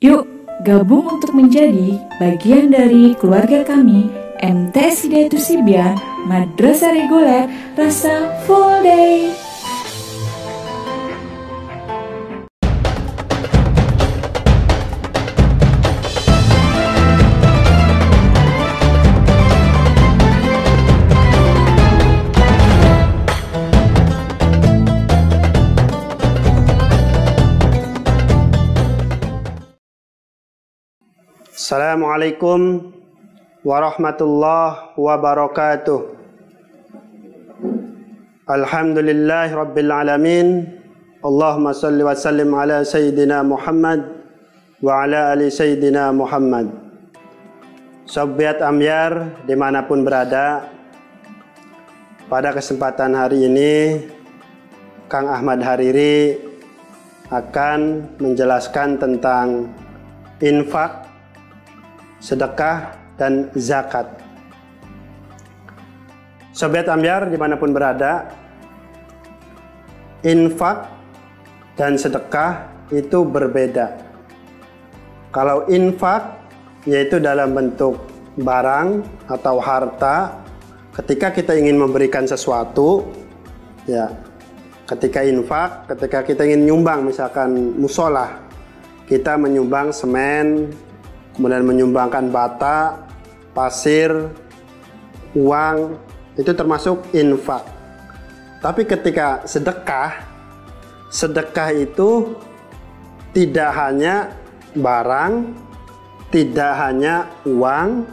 Yuk, gabung untuk menjadi bagian dari keluarga kami, MTS Hidayat Tusibian, Madrasah Reguler Rasa Full Day. Assalamualaikum warahmatullahi wabarakatuh. Alhamdulillahi rabbil alamin. Allahumma salli wa sallim ala Sayyidina Muhammad wa ala ali Sayyidina Muhammad. Sobiat Ambyar dimanapun berada, pada kesempatan hari ini Kang Ahmad Hariri akan menjelaskan tentang infak, sedekah, dan zakat. Sobat Ambyar dimanapun berada, infak dan sedekah itu berbeda. Kalau infak yaitu dalam bentuk barang atau harta, ketika kita ingin memberikan sesuatu, ya, ketika infak, ketika kita ingin nyumbang, misalkan musola, kita menyumbang semen, kemudian menyumbangkan bata, pasir, uang, itu termasuk infak. Tapi ketika sedekah, sedekah itu tidak hanya barang, tidak hanya uang,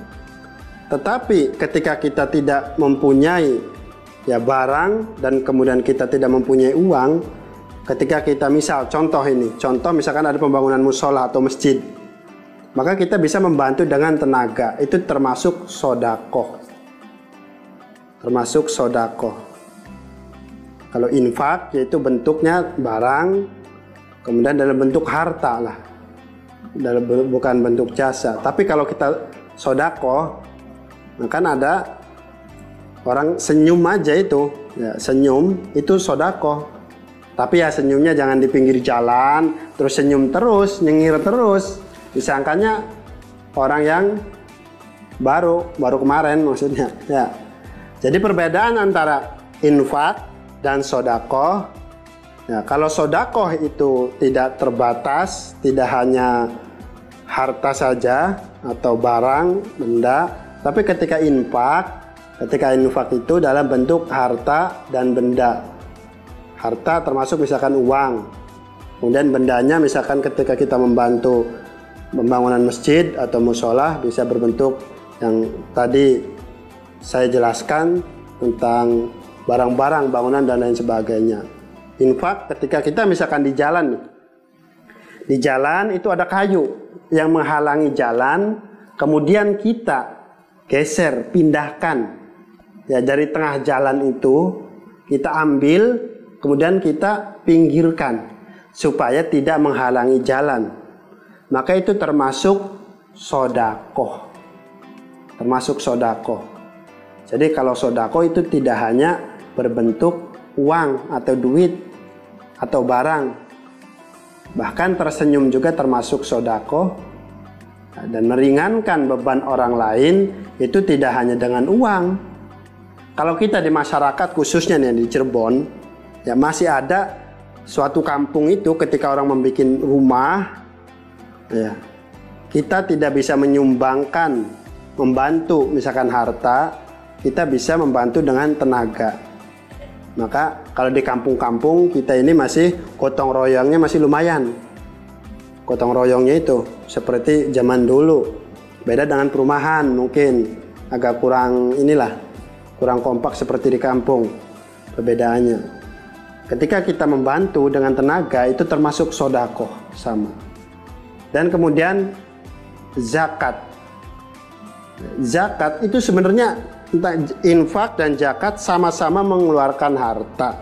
tetapi ketika kita tidak mempunyai ya barang dan kemudian kita tidak mempunyai uang, ketika kita contoh misalkan ada pembangunan musola atau masjid, maka kita bisa membantu dengan tenaga. Itu termasuk sodakoh. Termasuk sodakoh. Kalau infak yaitu bentuknya barang, kemudian dalam bentuk harta lah, bukan bentuk jasa. Tapi kalau kita sodakoh, kan ada orang senyum aja itu, ya, senyum itu sodakoh. Tapi ya senyumnya jangan di pinggir jalan, terus senyum terus, nyengir terus. Disangkanya orang yang baru kemarin maksudnya, ya. Jadi perbedaan antara infak dan sodakoh, ya, kalau sodakoh itu tidak terbatas, tidak hanya harta saja atau barang, benda, tapi ketika infak itu dalam bentuk harta dan benda. Harta termasuk misalkan uang, kemudian bendanya misalkan ketika kita membantu pembangunan masjid atau musola bisa berbentuk yang tadi saya jelaskan tentang barang-barang, bangunan dan lain sebagainya. Infak ketika kita misalkan di jalan nih. Di jalan itu ada kayu yang menghalangi jalan, kemudian kita geser, pindahkan. Ya, dari tengah jalan itu kita ambil, kemudian kita pinggirkan supaya tidak menghalangi jalan. Maka itu termasuk sodakoh. Termasuk sodakoh. Jadi kalau sodakoh itu tidak hanya berbentuk uang atau duit atau barang. Bahkan tersenyum juga termasuk sodakoh. Dan meringankan beban orang lain itu tidak hanya dengan uang. Kalau kita di masyarakat khususnya nih di Cirebon, ya masih ada suatu kampung itu ketika orang membuat rumah, ya, kita tidak bisa menyumbangkan, membantu misalkan harta, kita bisa membantu dengan tenaga. Maka kalau di kampung-kampung kita ini masih gotong royongnya masih lumayan. Gotong royongnya itu seperti zaman dulu. Beda dengan perumahan, mungkin agak kurang kurang kompak seperti di kampung perbedaannya. Ketika kita membantu dengan tenaga itu termasuk sodakoh sama. Dan kemudian zakat. Zakat itu sebenarnya infak dan zakat sama-sama mengeluarkan harta.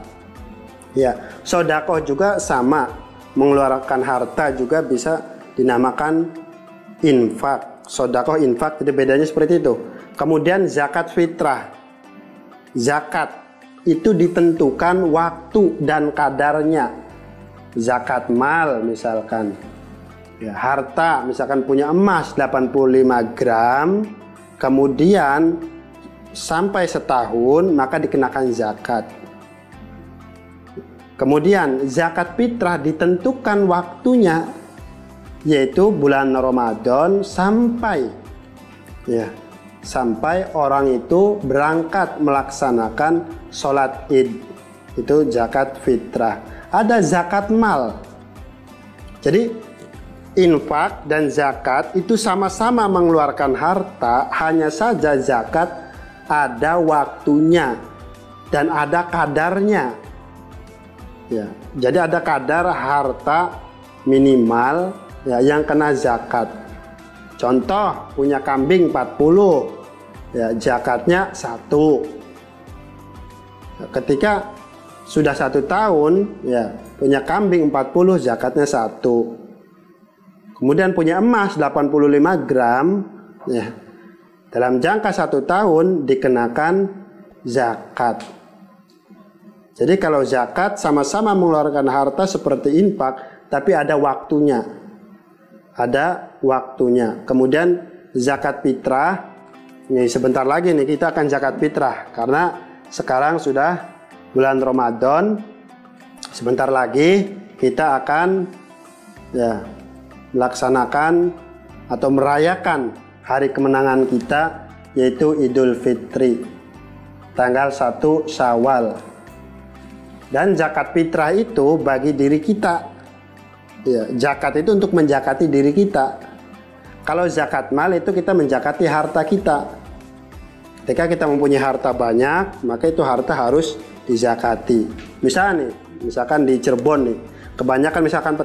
Ya, sodakoh juga sama, mengeluarkan harta juga bisa dinamakan infak. Sodakoh infak, jadi bedanya seperti itu. Kemudian zakat fitrah. Zakat itu ditentukan waktu dan kadarnya. Zakat mal misalkan. Ya, harta misalkan punya emas 85 gram, kemudian sampai setahun maka dikenakan zakat. Kemudian zakat fitrah ditentukan waktunya, yaitu bulan Ramadan sampai orang itu berangkat melaksanakan sholat id. Itu zakat fitrah. Ada zakat mal. Jadi infak dan zakat itu sama-sama mengeluarkan harta, hanya saja zakat ada waktunya dan ada kadarnya. Ya, jadi ada kadar harta minimal ya yang kena zakat. Contoh, punya kambing 40, ya zakatnya 1. Ketika sudah 1 tahun, ya punya kambing 40, zakatnya 1. Kemudian punya emas 85 gram, ya, dalam jangka 1 tahun dikenakan zakat. Jadi kalau zakat sama-sama mengeluarkan harta seperti infak, tapi ada waktunya. Ada waktunya. Kemudian zakat fitrah, ini sebentar lagi nih kita akan zakat fitrah, karena sekarang sudah bulan Ramadan, sebentar lagi kita akan melaksanakan atau merayakan hari kemenangan kita, yaitu Idul Fitri tanggal 1 Syawal. Dan zakat fitrah itu bagi diri kita. Ya, zakat itu untuk menzakati diri kita. Kalau zakat mal itu kita menzakati harta kita. Ketika kita mempunyai harta banyak, maka itu harta harus dizakati. Misalkan di Cirebon nih, kebanyakan misalkan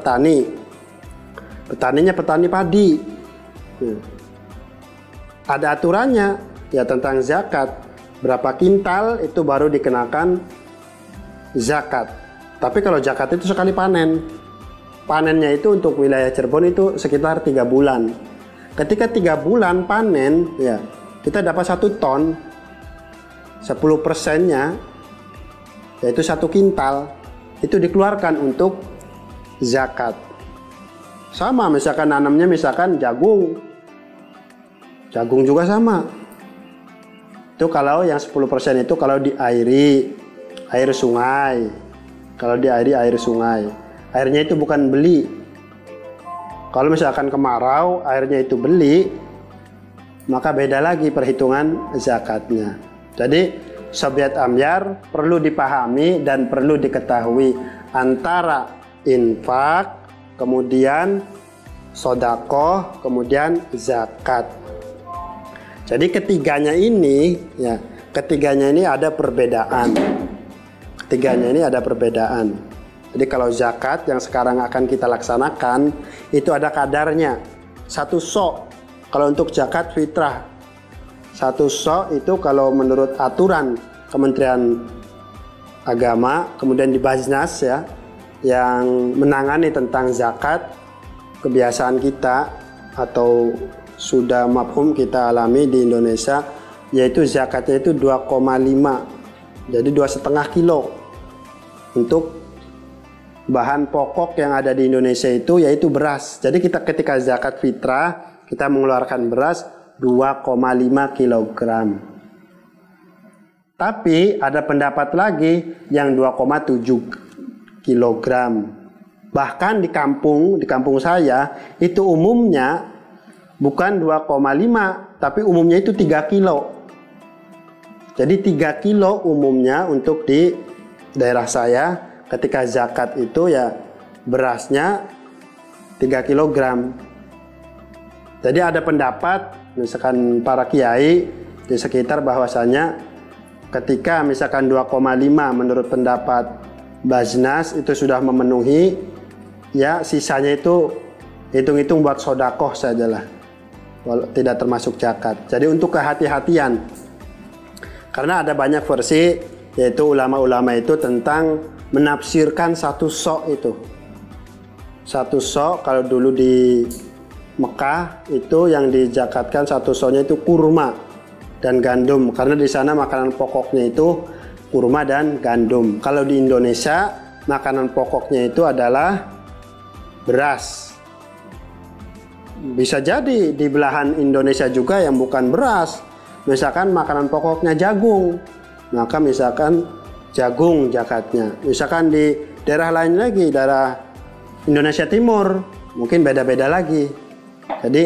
petaninya petani padi. Ada aturannya ya tentang zakat. Berapa kintal itu baru dikenakan zakat. Tapi kalau zakat itu sekali panen. Panennya itu untuk wilayah Cirebon itu sekitar 3 bulan. Ketika 3 bulan panen, ya kita dapat 1 ton. 10%-nya yaitu 1 kintal itu dikeluarkan untuk zakat. Sama misalkan nanamnya misalkan jagung juga sama. Itu kalau yang 10% itu kalau diairi air sungai. Kalau diairi air sungai, airnya itu bukan beli. Kalau misalkan kemarau airnya itu beli, maka beda lagi perhitungan zakatnya. Jadi Sobyet Ambyar perlu dipahami dan perlu diketahui antara infak, kemudian sodakoh, kemudian zakat. Jadi ketiganya ini ada perbedaan. Jadi kalau zakat yang sekarang akan kita laksanakan itu ada kadarnya. 1 sok kalau untuk zakat fitrah. 1 sok itu kalau menurut aturan Kementerian Agama, kemudian di Bajnas ya, yang menangani tentang zakat, kebiasaan kita atau sudah mafhum kita alami di Indonesia, yaitu zakatnya itu 2,5, jadi 2,5 kilo untuk bahan pokok yang ada di Indonesia itu, yaitu beras. Jadi kita ketika zakat fitrah kita mengeluarkan beras 2,5 kilogram. Tapi ada pendapat lagi yang 2,7 kilogram. Bahkan di kampung saya itu umumnya bukan 2,5, tapi umumnya itu 3 kilo. Jadi 3 kilo umumnya untuk di daerah saya ketika zakat itu ya berasnya 3 kilogram. Jadi ada pendapat misalkan para kiai di sekitar bahwasanya ketika misalkan 2,5 menurut pendapat Bajnas itu sudah memenuhi, ya sisanya itu hitung-hitung buat sodakoh sajalah, tidak termasuk zakat. Jadi untuk kehati-hatian, karena ada banyak versi yaitu ulama-ulama itu tentang menafsirkan 1 sok itu. 1 sok kalau dulu di Mekah itu yang dizakatkan 1 soknya itu kurma dan gandum, karena di sana makanan pokoknya itu kurma dan gandum. Kalau di Indonesia makanan pokoknya itu adalah beras. bisa jadi di belahan Indonesia juga yang bukan beras. Misalkan makanan pokoknya jagung, maka misalkan jagung zakatnya. Misalkan di daerah lain lagi, daerah Indonesia Timur, mungkin beda-beda lagi. Jadi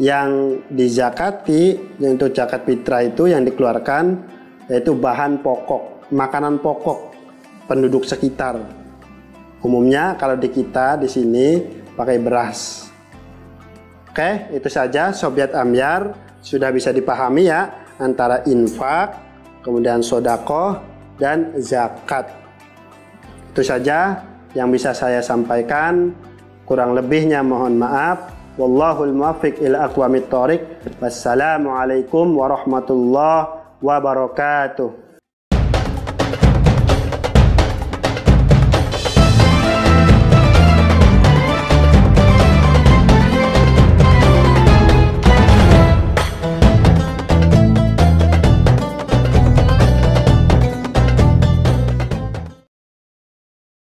yang dizakati untuk zakat fitrah itu yang dikeluarkan yaitu bahan pokok, makanan pokok penduduk sekitar. Umumnya kalau di kita di sini pakai beras. Oke, itu saja Sobyet Ambyar. Sudah bisa dipahami ya antara infak, kemudian sodakoh, dan zakat. Itu saja yang bisa saya sampaikan. Kurang lebihnya mohon maaf. Wallahul muwaffiq ila aqwamit thoriq. Wassalamualaikum warahmatullahi wabarakatuh.